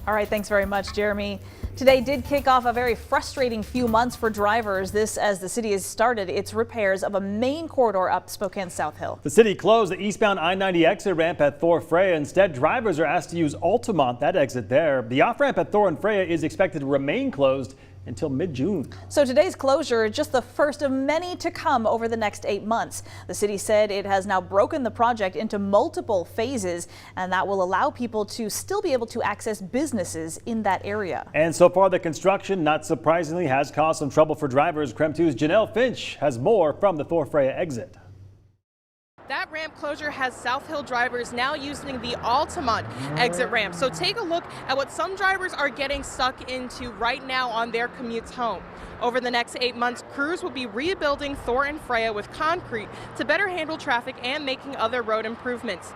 All right, thanks very much, Jeremy. Today did kick off a very frustrating few months for drivers. This as the city has started its repairs of a main corridor up Spokane South Hill. The city closed the eastbound I-90 exit ramp at Thor and Freya. Instead, drivers are asked to use Altamont, that exit there. The off-ramp at Thor and Freya is expected to remain closed until mid-June. So today's closure is just the first of many to come over the next 8 months. The city said it has now broken the project into multiple phases, and that will allow people to still be able to access businesses in that area. And so far, the construction, not surprisingly, has caused some trouble for drivers. KREM 2's Janelle Finch has more from the Thor Freya exit. That ramp closure has South Hill drivers now using the Altamont exit ramp. So take a look at what some drivers are getting stuck into right now on their commutes home. Over the next 8 months, crews will be rebuilding Thor and Freya with concrete to better handle traffic and making other road improvements.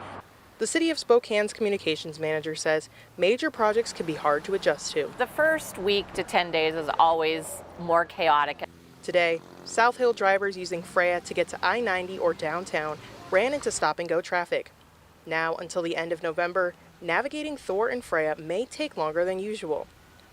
The City of Spokane's communications manager says major projects can be hard to adjust to. The first week to 10 days is always more chaotic. Today, South Hill drivers using Freya to get to I-90 or downtown ran into stop-and-go traffic. Now, until the end of November, navigating Thor and Freya may take longer than usual.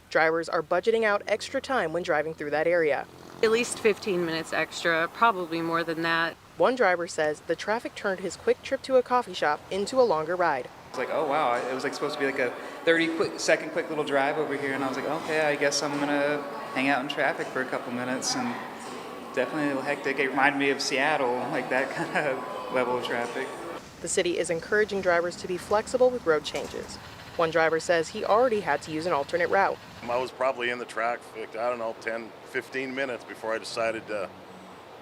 Drivers are budgeting out extra time when driving through that area. At least 15 minutes extra, probably more than that. One driver says the traffic turned his quick trip to a coffee shop into a longer ride. It's like, oh wow, it was like supposed to be like a 30-second quick little drive over here, and I was like, okay, I guess I'm gonna hang out in traffic for a couple minutes, and definitely a little hectic. It reminded me of Seattle, like that kind of level of traffic. The city is encouraging drivers to be flexible with road changes. One driver says he already had to use an alternate route. I was probably in the traffic, I don't know, 10, 15 minutes before I decided to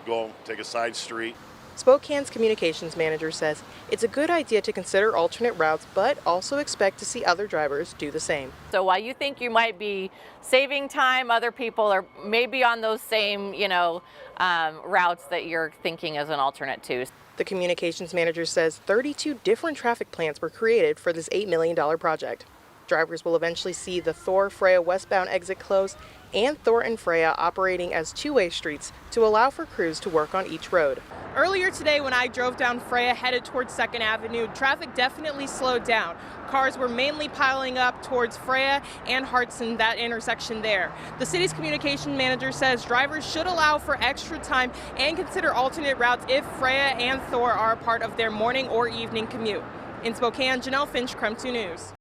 go take a side street. Spokane's communications manager says it's a good idea to consider alternate routes, but also expect to see other drivers do the same. So while you think you might be saving time, other people are maybe on those same, routes that you're thinking as an alternate to. The communications manager says 32 different traffic plans were created for this $8 million project. Drivers will eventually see the Thor Freya westbound exit closed and Thor and Freya operating as two-way streets to allow for crews to work on each road. Earlier today when I drove down Freya headed towards 2nd Avenue, traffic definitely slowed down. Cars were mainly piling up towards Freya and Hartson, that intersection there. The city's communication manager says drivers should allow for extra time and consider alternate routes if Freya and Thor are a part of their morning or evening commute. In Spokane, Janelle Finch, KREM 2 News.